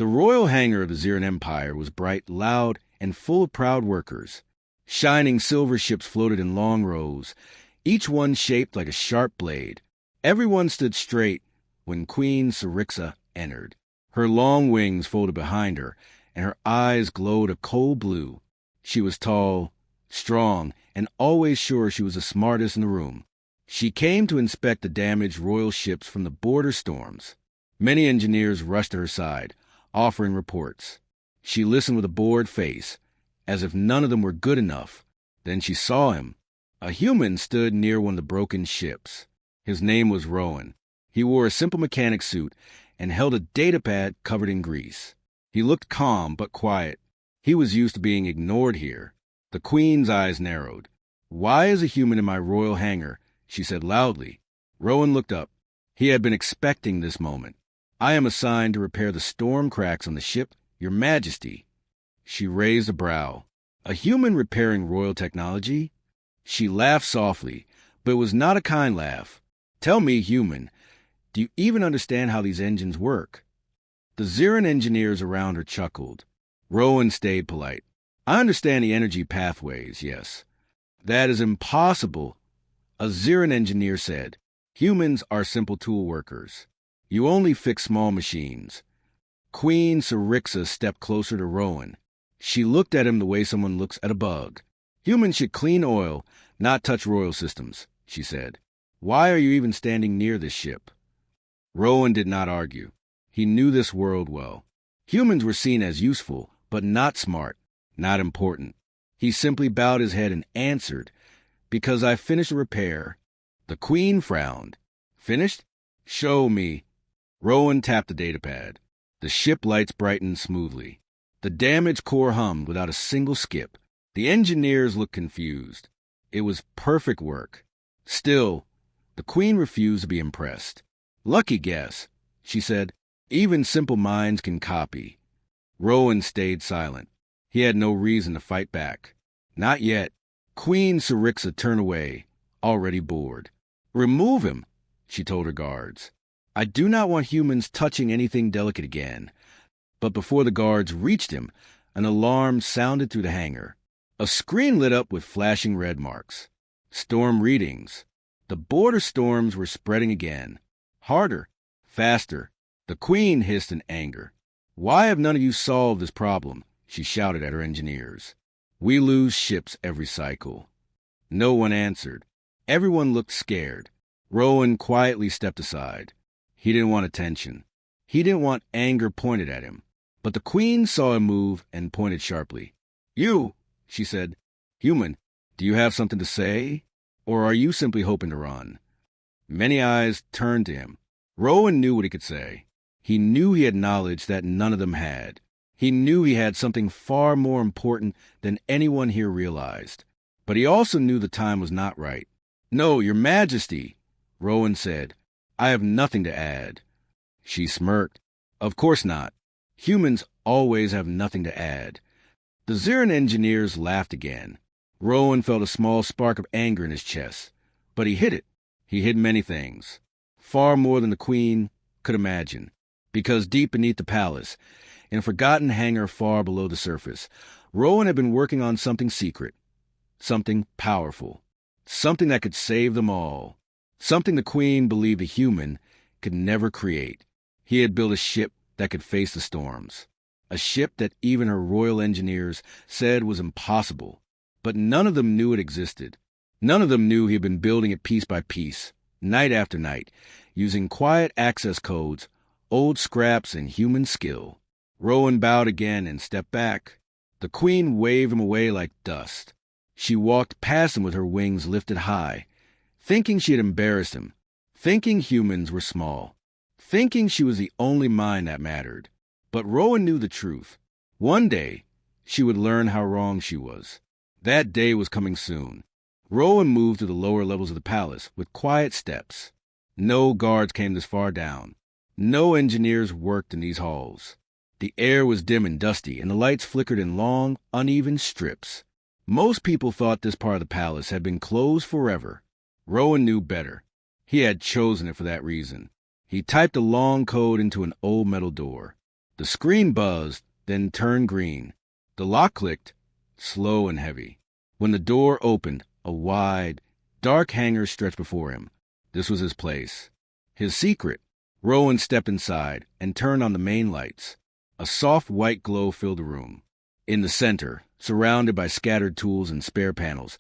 The royal hangar of the Ziran Empire was bright, loud, and full of proud workers. Shining silver ships floated in long rows, each one shaped like a sharp blade. Everyone stood straight when Queen Syrixa entered. Her long wings folded behind her, and her eyes glowed a cold blue. She was tall, strong, and always sure she was the smartest in the room. She came to inspect the damaged royal ships from the border storms. Many engineers rushed to her side, offering reports. She listened with a bored face, as if none of them were good enough. Then she saw him. A human stood near one of the broken ships. His name was Rowan. He wore a simple mechanic suit and held a datapad covered in grease. He looked calm but quiet. He was used to being ignored here. The Queen's eyes narrowed. "Why is a human in my royal hangar?" she said loudly. Rowan looked up. He had been expecting this moment. "I am assigned to repair the storm cracks on the ship, Your Majesty." She raised a brow. A human repairing royal technology? She laughed softly, but it was not a kind laugh. "Tell me, human, do you even understand how these engines work?" The Ziran engineers around her chuckled. Rowan stayed polite. "I understand the energy pathways, yes." "That is impossible," a Ziran engineer said. "Humans are simple tool workers. You only fix small machines." Queen Syrixa stepped closer to Rowan. She looked at him the way someone looks at a bug. "Humans should clean oil, not touch royal systems," she said. "Why are you even standing near this ship?" Rowan did not argue. He knew this world well. Humans were seen as useful, but not smart, not important. He simply bowed his head and answered, "Because I finished the repair." The Queen frowned. "Finished? Show me." Rowan tapped the datapad. The ship lights brightened smoothly. The damaged core hummed without a single skip. The engineers looked confused. It was perfect work. Still, the Queen refused to be impressed. "Lucky guess," she said. "Even simple minds can copy." Rowan stayed silent. He had no reason to fight back. Not yet. Queen Syrixa turned away, already bored. "Remove him," she told her guards. "I do not want humans touching anything delicate again." But before the guards reached him, an alarm sounded through the hangar. A screen lit up with flashing red marks. Storm readings. The border storms were spreading again. Harder. Faster. The Queen hissed in anger. "Why have none of you solved this problem?" she shouted at her engineers. "We lose ships every cycle." No one answered. Everyone looked scared. Rowan quietly stepped aside. He didn't want attention. He didn't want anger pointed at him. But the Queen saw him move and pointed sharply. "You," she said. "Human, do you have something to say? Or are you simply hoping to run?" Many eyes turned to him. Rowan knew what he could say. He knew he had knowledge that none of them had. He knew he had something far more important than anyone here realized. But he also knew the time was not right. "No, Your Majesty," Rowan said. "I have nothing to add." She smirked. "Of course not. Humans always have nothing to add." The Ziran engineers laughed again. Rowan felt a small spark of anger in his chest. But he hid it. He hid many things. Far more than the Queen could imagine. Because deep beneath the palace, in a forgotten hangar far below the surface, Rowan had been working on something secret. Something powerful. Something that could save them all. Something the Queen believed a human could never create. He had built a ship that could face the storms. A ship that even her royal engineers said was impossible. But none of them knew it existed. None of them knew he had been building it piece by piece, night after night, using quiet access codes, old scraps, and human skill. Rowan bowed again and stepped back. The Queen waved him away like dust. She walked past him with her wings lifted high, thinking she had embarrassed him, thinking humans were small, thinking she was the only mind that mattered. But Rowan knew the truth. One day, she would learn how wrong she was. That day was coming soon. Rowan moved to the lower levels of the palace with quiet steps. No guards came this far down. No engineers worked in these halls. The air was dim and dusty, and the lights flickered in long, uneven strips. Most people thought this part of the palace had been closed forever. Rowan knew better. He had chosen it for that reason. He typed a long code into an old metal door. The screen buzzed, then turned green. The lock clicked, slow and heavy. When the door opened, a wide, dark hangar stretched before him. This was his place. His secret. Rowan stepped inside and turned on the main lights. A soft white glow filled the room. In the center, surrounded by scattered tools and spare panels,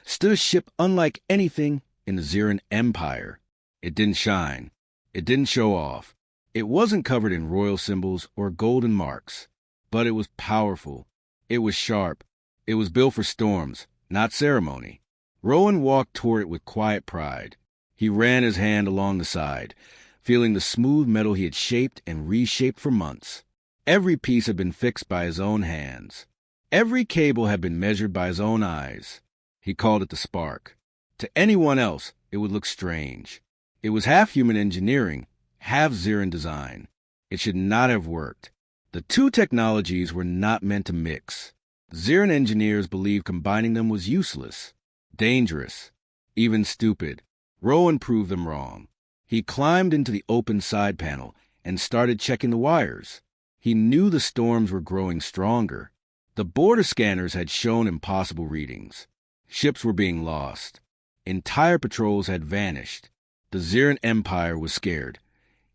stood a ship unlike anything in the Xeran Empire. It didn't shine. It didn't show off. It wasn't covered in royal symbols or golden marks. But it was powerful. It was sharp. It was built for storms, not ceremony. Rowan walked toward it with quiet pride. He ran his hand along the side, feeling the smooth metal he had shaped and reshaped for months. Every piece had been fixed by his own hands. Every cable had been measured by his own eyes. He called it the spark. To anyone else, it would look strange. It was half human engineering, half Xeran design. It should not have worked. The two technologies were not meant to mix. Xeran engineers believed combining them was useless, dangerous, even stupid. Rowan proved them wrong. He climbed into the open side panel and started checking the wires. He knew the storms were growing stronger. The border scanners had shown impossible readings. Ships were being lost. Entire patrols had vanished. The Xeran Empire was scared,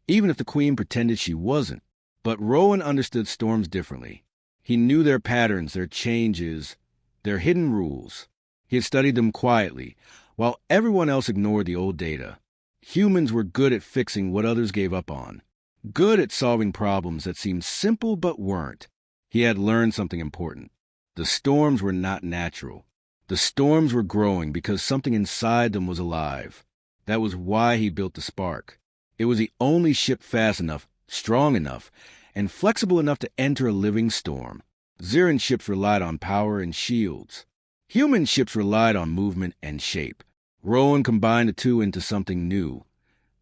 even if the Queen pretended she wasn't. But Rowan understood storms differently. He knew their patterns, their changes, their hidden rules. He had studied them quietly, while everyone else ignored the old data. Humans were good at fixing what others gave up on, good at solving problems that seemed simple but weren't. He had learned something important. The storms were not natural. The storms were growing because something inside them was alive. That was why he built the Spark. It was the only ship fast enough, strong enough, and flexible enough to enter a living storm. Xeran ships relied on power and shields. Human ships relied on movement and shape. Rowan combined the two into something new,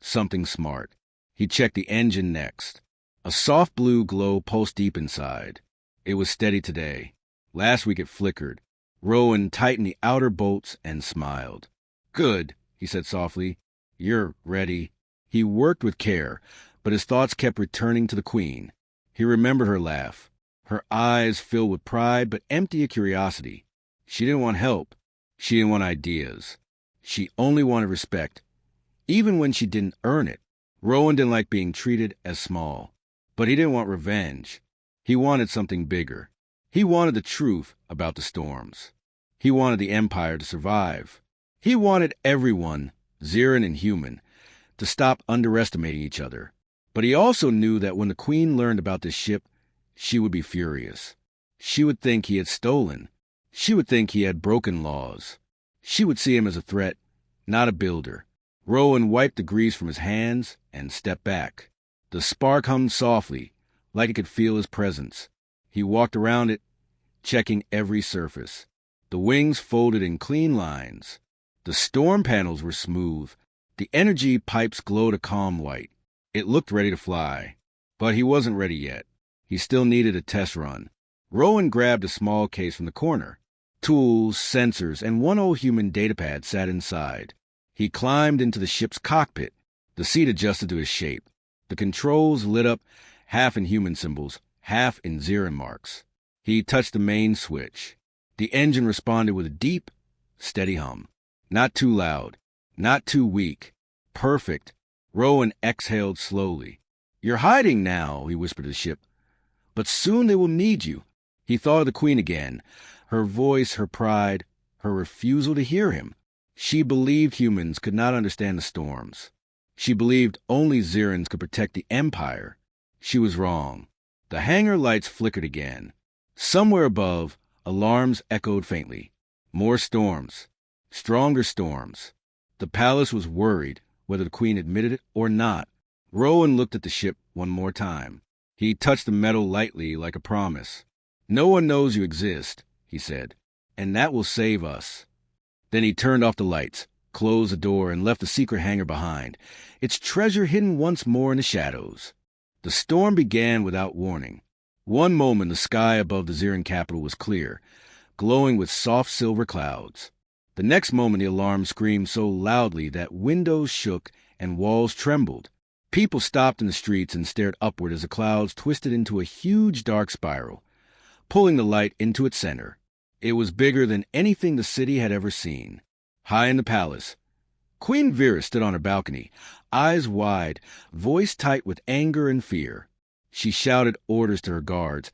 something smart. He checked the engine next. A soft blue glow pulsed deep inside. It was steady today. Last week it flickered. Rowan tightened the outer bolts and smiled. "Good," he said softly. "You're ready." He worked with care, but his thoughts kept returning to the Queen. He remembered her laugh, her eyes filled with pride but empty of curiosity. She didn't want help. She didn't want ideas. She only wanted respect, even when she didn't earn it. Rowan didn't like being treated as small, but he didn't want revenge. He wanted something bigger. He wanted the truth about the storms. He wanted the Empire to survive. He wanted everyone, Xeran and human, to stop underestimating each other. But he also knew that when the Queen learned about this ship, she would be furious. She would think he had stolen. She would think he had broken laws. She would see him as a threat, not a builder. Rowan wiped the grease from his hands and stepped back. The Spark hummed softly, like it could feel his presence. He walked around it, checking every surface. The wings folded in clean lines. The storm panels were smooth. The energy pipes glowed a calm white. It looked ready to fly. But he wasn't ready yet. He still needed a test run. Rowan grabbed a small case from the corner. Tools, sensors, and one old human datapad sat inside. He climbed into the ship's cockpit. The seat adjusted to his shape. The controls lit up, half in human symbols, half in Xeran marks. He touched the main switch. The engine responded with a deep, steady hum. Not too loud, not too weak. Perfect. Rowan exhaled slowly. "You're hiding now," he whispered to the ship. "But soon they will need you." He thought of the Queen again, her voice, her pride, her refusal to hear him. She believed humans could not understand the storms. She believed only Xerans could protect the Empire. She was wrong. The hangar lights flickered again. Somewhere above, alarms echoed faintly. More storms. Stronger storms. The palace was worried, whether the Queen admitted it or not. Rowan looked at the ship one more time. He touched the metal lightly like a promise. "No one knows you exist," he said, "and that will save us." Then he turned off the lights, closed the door, and left the secret hangar behind, its treasure hidden once more in the shadows. The storm began without warning. One moment the sky above the Xeran capital was clear, glowing with soft silver clouds. The next moment the alarm screamed so loudly that windows shook and walls trembled. People stopped in the streets and stared upward as the clouds twisted into a huge dark spiral, pulling the light into its center. It was bigger than anything the city had ever seen. High in the palace, Queen Vera stood on her balcony, eyes wide, voice tight with anger and fear. She shouted orders to her guards,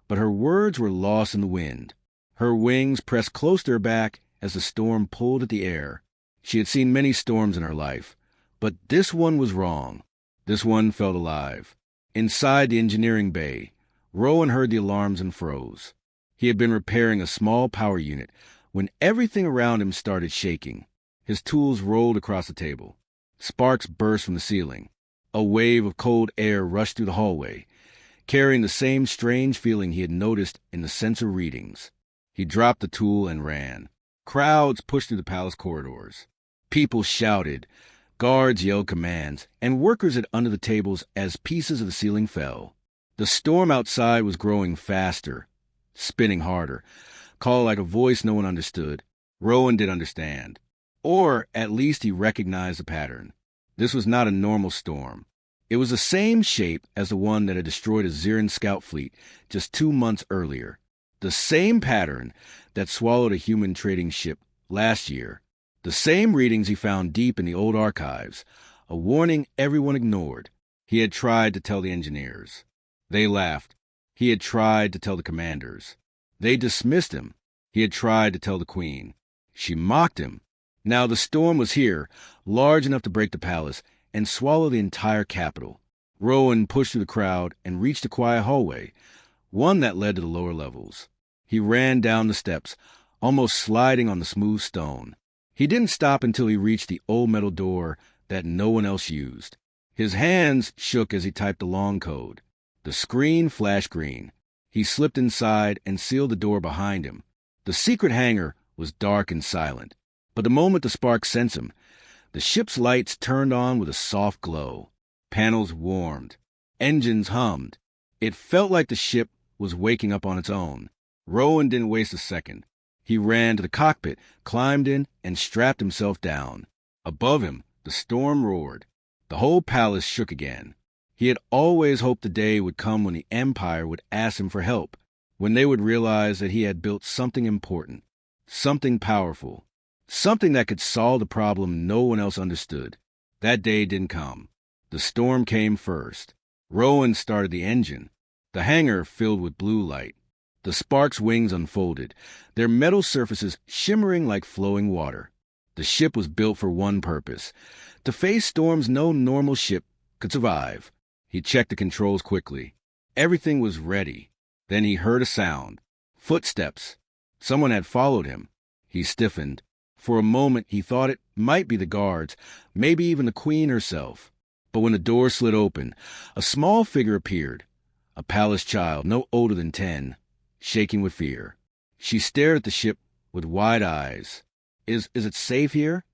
but her words were lost in the wind. Her wings pressed close to her back as the storm pulled at the air. She had seen many storms in her life, but this one was wrong. This one felt alive. Inside the engineering bay, Rowan heard the alarms and froze. He had been repairing a small power unit when everything around him started shaking. His tools rolled across the table. Sparks burst from the ceiling. A wave of cold air rushed through the hallway, carrying the same strange feeling he had noticed in the sensor readings. He dropped the tool and ran. Crowds pushed through the palace corridors. People shouted, guards yelled commands, and workers hid under the tables as pieces of the ceiling fell. The storm outside was growing faster, spinning harder, called like a voice no one understood. Rowan did understand. Or at least he recognized the pattern. This was not a normal storm. It was the same shape as the one that had destroyed a Xeran scout fleet just 2 months earlier. The same pattern that swallowed a human trading ship last year. The same readings he found deep in the old archives, a warning everyone ignored. He had tried to tell the engineers. They laughed. He had tried to tell the commanders. They dismissed him. He had tried to tell the queen. She mocked him. Now the storm was here, large enough to break the palace and swallow the entire capital. Rowan pushed through the crowd and reached a quiet hallway, one that led to the lower levels. He ran down the steps, almost sliding on the smooth stone. He didn't stop until he reached the old metal door that no one else used. His hands shook as he typed the long code. The screen flashed green. He slipped inside and sealed the door behind him. The secret hangar was dark and silent. But the moment the spark sensed him, the ship's lights turned on with a soft glow. Panels warmed. Engines hummed. It felt like the ship was waking up on its own. Rowan didn't waste a second. He ran to the cockpit, climbed in, and strapped himself down. Above him, the storm roared. The whole palace shook again. He had always hoped the day would come when the Empire would ask him for help, when they would realize that he had built something important, something powerful. Something that could solve the problem no one else understood. That day didn't come. The storm came first. Rowan started the engine. The hangar filled with blue light. The sparks' wings unfolded, their metal surfaces shimmering like flowing water. The ship was built for one purpose, to face storms no normal ship could survive. He checked the controls quickly. Everything was ready. Then he heard a sound. Footsteps. Someone had followed him. He stiffened. For a moment, he thought it might be the guards, maybe even the queen herself. But when the door slid open, a small figure appeared, a palace child no older than 10, shaking with fear. She stared at the ship with wide eyes. Is it safe here?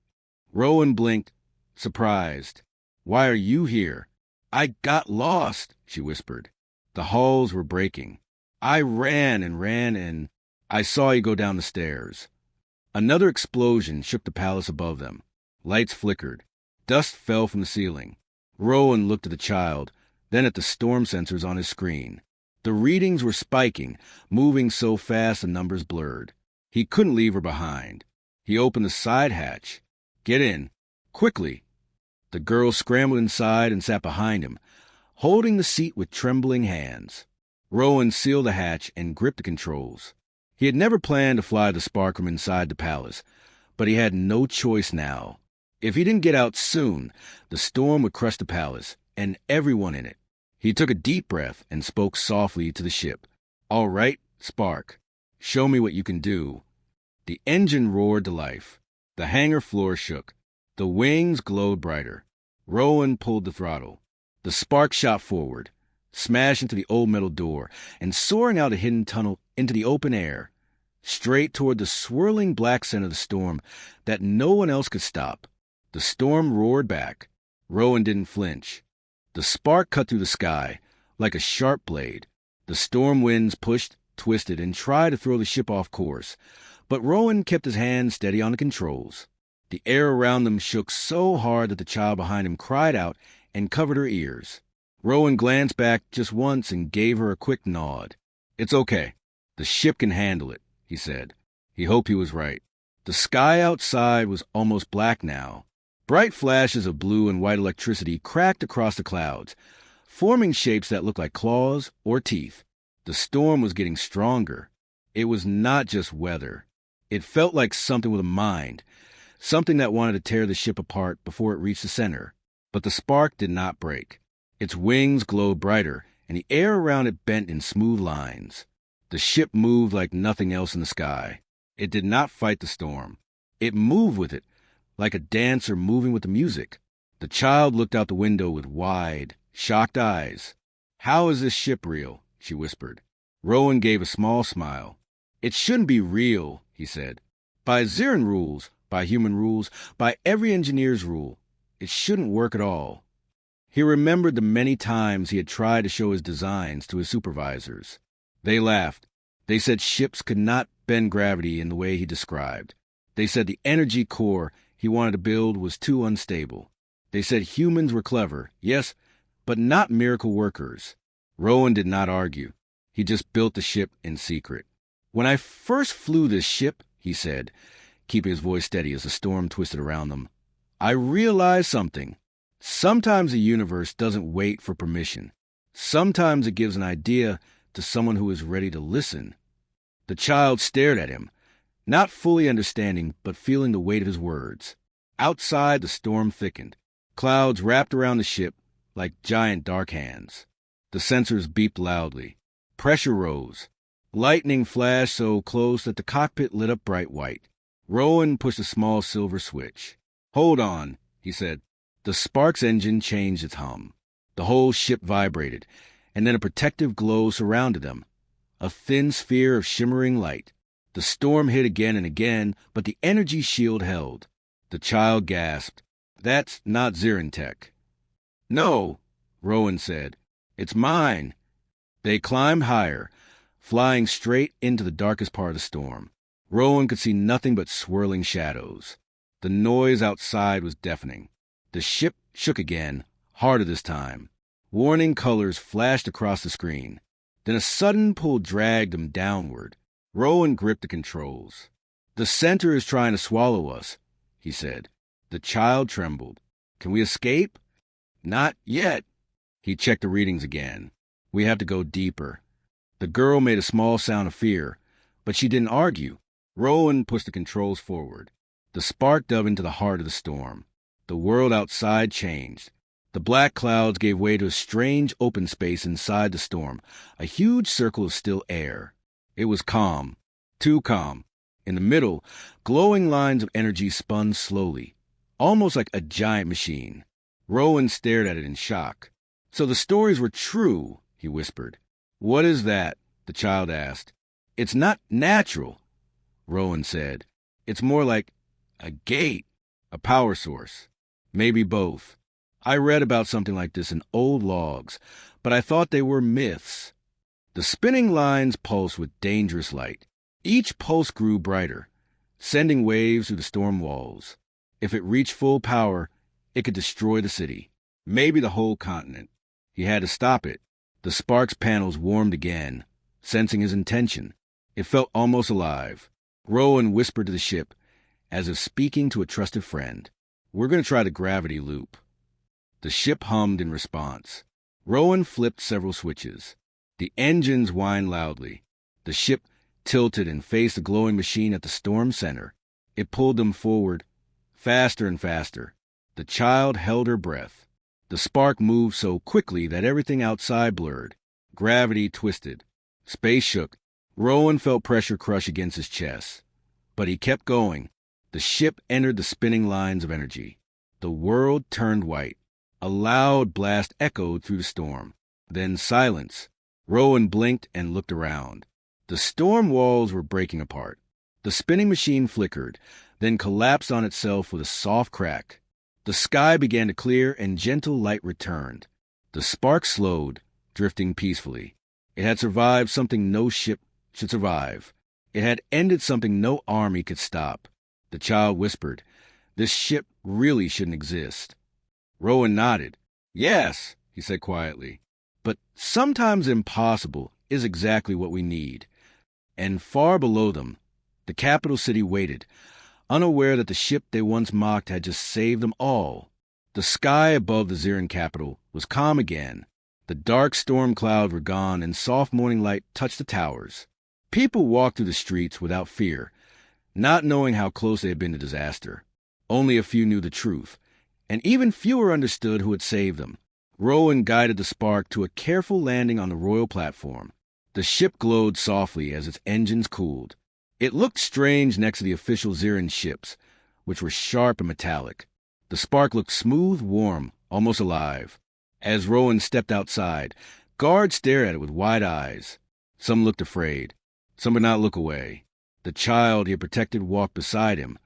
Rowan blinked, surprised. Why are you here? I got lost, she whispered. The halls were breaking. I ran and I saw you go down the stairs. Another explosion shook the palace above them. Lights flickered. Dust fell from the ceiling. Rowan looked at the child, then at the storm sensors on his screen. The readings were spiking, moving so fast the numbers blurred. He couldn't leave her behind. He opened the side hatch. Get in. Quickly. The girl scrambled inside and sat behind him, holding the seat with trembling hands. Rowan sealed the hatch and gripped the controls. He had never planned to fly the spark from inside the palace, but he had no choice now. If he didn't get out soon, the storm would crush the palace and everyone in it. He took a deep breath and spoke softly to the ship. All right, Spark. Show me what you can do. The engine roared to life. The hangar floor shook. The wings glowed brighter. Rowan pulled the throttle. The spark shot forward, smashed into the old metal door, and soaring out a hidden tunnel into the open air, straight toward the swirling black center of the storm that no one else could stop. The storm roared back. Rowan didn't flinch. The spark cut through the sky like a sharp blade. The storm winds pushed, twisted, and tried to throw the ship off course, but Rowan kept his hand steady on the controls. The air around them shook so hard that the child behind him cried out and covered her ears. Rowan glanced back just once and gave her a quick nod. "It's okay. The ship can handle it," he said. He hoped he was right. The sky outside was almost black now. Bright flashes of blue and white electricity cracked across the clouds, forming shapes that looked like claws or teeth. The storm was getting stronger. It was not just weather. It felt like something with a mind, something that wanted to tear the ship apart before it reached the center. But the spark did not break. Its wings glowed brighter, and the air around it bent in smooth lines. The ship moved like nothing else in the sky. It did not fight the storm. It moved with it, like a dancer moving with the music. The child looked out the window with wide, shocked eyes. "How is this ship real?" she whispered. Rowan gave a small smile. "It shouldn't be real," he said. "By Zirin rules, by human rules, by every engineer's rule, it shouldn't work at all." He remembered the many times he had tried to show his designs to his supervisors. They laughed. They said ships could not bend gravity in the way he described. They said the energy core he wanted to build was too unstable. They said humans were clever, yes, but not miracle workers. Rowan did not argue. He just built the ship in secret. "When I first flew this ship," he said, keeping his voice steady as the storm twisted around them, "I realized something. Sometimes the universe doesn't wait for permission. Sometimes it gives an idea to someone who is ready to listen." The child stared at him, not fully understanding, but feeling the weight of his words. Outside, the storm thickened. Clouds wrapped around the ship like giant dark hands. The sensors beeped loudly. Pressure rose. Lightning flashed so close that the cockpit lit up bright white. Rowan pushed a small silver switch. "Hold on," he said. The Spark's engine changed its hum. The whole ship vibrated, and then a protective glow surrounded them. A thin sphere of shimmering light. The storm hit again and again, but the energy shield held. The child gasped. "That's not Zirin tech." "No," Rowan said. "It's mine." They climbed higher, flying straight into the darkest part of the storm. Rowan could see nothing but swirling shadows. The noise outside was deafening. The ship shook again, harder this time. Warning colors flashed across the screen. Then a sudden pull dragged them downward. Rowan gripped the controls. "The center is trying to swallow us," he said. The child trembled. "Can we escape?" "Not yet." He checked the readings again. "We have to go deeper." The girl made a small sound of fear, but she didn't argue. Rowan pushed the controls forward. The spark dove into the heart of the storm. The world outside changed. The black clouds gave way to a strange open space inside the storm, a huge circle of still air. It was calm, too calm. In the middle, glowing lines of energy spun slowly, almost like a giant machine. Rowan stared at it in shock. "So the stories were true," he whispered. "What is that?" the child asked. "It's not natural," Rowan said. "It's more like a gate, a power source. Maybe both. I read about something like this in old logs, but I thought they were myths." The spinning lines pulsed with dangerous light. Each pulse grew brighter, sending waves through the storm walls. If it reached full power, it could destroy the city, maybe the whole continent. He had to stop it. The spark's panels warmed again, sensing his intention. It felt almost alive. Rowan whispered to the ship, as if speaking to a trusted friend. "We're going to try the gravity loop." The ship hummed in response. Rowan flipped several switches. The engines whined loudly. The ship tilted and faced the glowing machine at the storm center. It pulled them forward, faster and faster. The child held her breath. The spark moved so quickly that everything outside blurred. Gravity twisted. Space shook. Rowan felt pressure crush against his chest. But he kept going. The ship entered the spinning lines of energy. The world turned white. A loud blast echoed through the storm. Then silence. Rowan blinked and looked around. The storm walls were breaking apart. The spinning machine flickered, then collapsed on itself with a soft crack. The sky began to clear and gentle light returned. The spark slowed, drifting peacefully. It had survived something no ship should survive. It had ended something no army could stop. The child whispered, "This ship really shouldn't exist." Rowan nodded. Yes, he said quietly. But sometimes impossible is exactly what we need. And far below them, the capital city waited, unaware that the ship they once mocked had just saved them all. The sky above the Zirin capital was calm again. The dark storm clouds were gone and soft morning light touched the towers. People walked through the streets without fear, not knowing how close they had been to disaster. Only a few knew the truth, and even fewer understood who had saved them. Rowan guided the Spark to a careful landing on the royal platform. The ship glowed softly as its engines cooled. It looked strange next to the official Zirin ships, which were sharp and metallic. The Spark looked smooth, warm, almost alive. As Rowan stepped outside, guards stared at it with wide eyes. Some looked afraid. Some would not look away. The child he had protected walked beside him,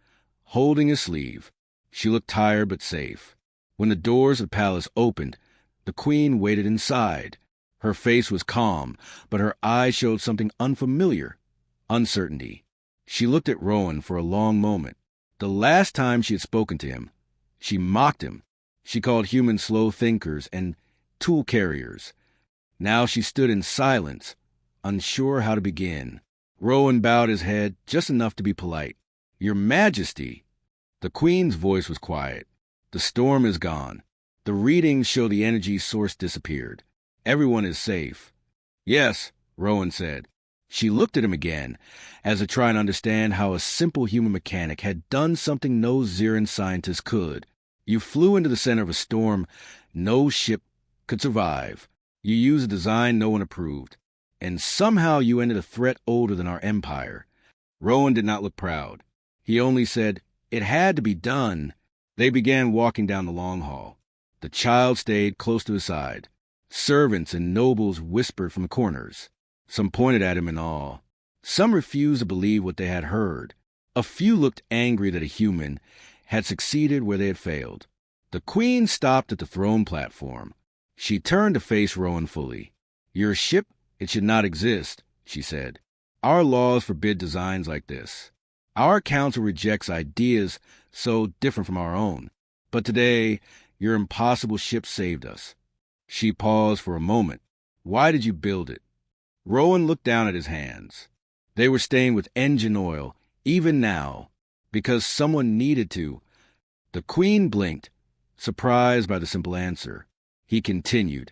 holding his sleeve. She looked tired but safe. When the doors of the palace opened, the queen waited inside. Her face was calm, but her eyes showed something unfamiliar, uncertainty. She looked at Rowan for a long moment. The last time she had spoken to him, she mocked him. She called humans slow thinkers and tool carriers. Now she stood in silence, unsure how to begin. Rowan bowed his head just enough to be polite. "Your Majesty." The queen's voice was quiet. "The storm is gone. The readings show the energy source disappeared. Everyone is safe." "Yes," Rowan said. She looked at him again, as to try and understand how a simple human mechanic had done something no Zirin scientist could. You flew into the center of a storm no ship could survive. You used a design no one approved. And somehow you ended a threat older than our empire. Rowan did not look proud. He only said, "It had to be done." They began walking down the long hall. The child stayed close to his side. Servants and nobles whispered from the corners. Some pointed at him in awe. Some refused to believe what they had heard. A few looked angry that a human had succeeded where they had failed. The queen stopped at the throne platform. She turned to face Rowan fully. "Your ship, it should not exist," she said. "Our laws forbid designs like this. Our council rejects ideas so different from our own. But today, your impossible ship saved us." She paused for a moment. "Why did you build it?" Rowan looked down at his hands. They were stained with engine oil, even now, because someone needed to. The queen blinked, surprised by the simple answer. He continued,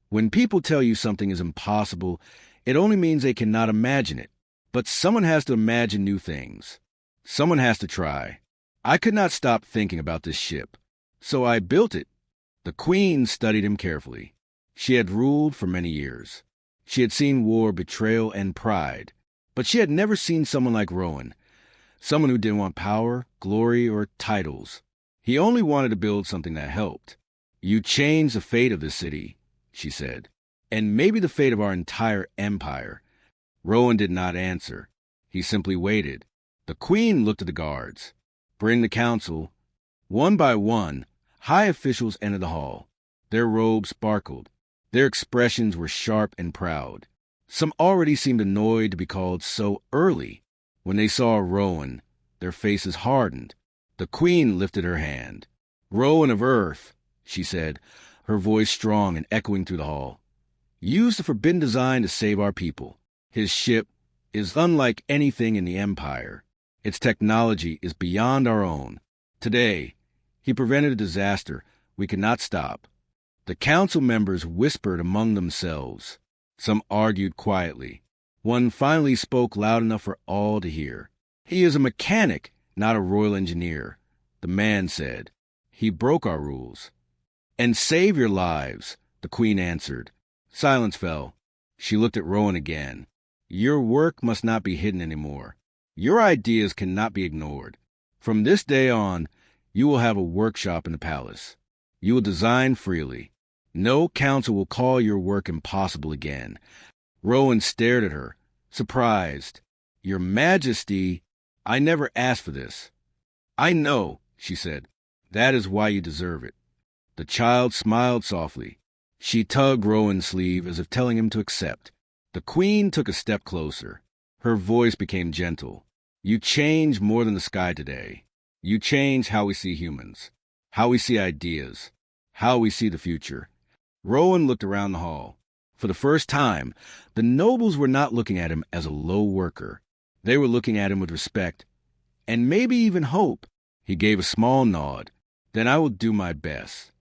"When people tell you something is impossible, it only means they cannot imagine it. But someone has to imagine new things. Someone has to try. I could not stop thinking about this ship, so I built it." The queen studied him carefully. She had ruled for many years. She had seen war, betrayal, and pride. But she had never seen someone like Rowan, someone who didn't want power, glory, or titles. He only wanted to build something that helped. "You changed the fate of this city," she said, "and maybe the fate of our entire empire." Rowan did not answer. He simply waited. The queen looked at the guards. Bring the council. One by one, high officials entered the hall. Their robes sparkled. Their expressions were sharp and proud. Some already seemed annoyed to be called so early. When they saw Rowan, their faces hardened. The queen lifted her hand. "Rowan of Earth," she said, her voice strong and echoing through the hall. "Use the forbidden design to save our people. His ship is unlike anything in the Empire. Its technology is beyond our own. Today, he prevented a disaster we could not stop." The council members whispered among themselves. Some argued quietly. One finally spoke loud enough for all to hear. "He is a mechanic, not a royal engineer," the man said. "He broke our rules." "And save your lives," the queen answered. Silence fell. She looked at Rowan again. "Your work must not be hidden anymore. Your ideas cannot be ignored. From this day on, you will have a workshop in the palace. You will design freely. No council will call your work impossible again." Rowan stared at her, surprised. "Your Majesty, I never asked for this." "I know," she said. "That is why you deserve it." The child smiled softly. She tugged Rowan's sleeve as if telling him to accept. The queen took a step closer. Her voice became gentle. "You change more than the sky today. You change how we see humans, how we see ideas, how we see the future. Rowan looked around the hall. For the first time, the nobles were not looking at him as a low worker. They were looking at him with respect, and maybe even hope. He gave a small nod. Then I will do my best.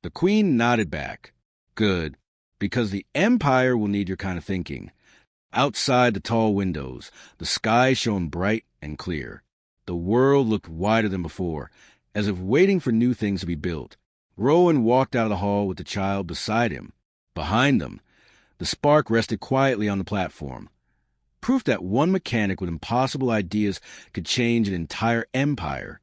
The queen nodded back. Good, because the Empire will need your kind of thinking. Outside the tall windows, the sky shone bright and clear. The world looked wider than before, as if waiting for new things to be built. Rowan walked out of the hall with the child beside him. Behind them, the spark rested quietly on the platform. Proof that one mechanic with impossible ideas could change an entire empire.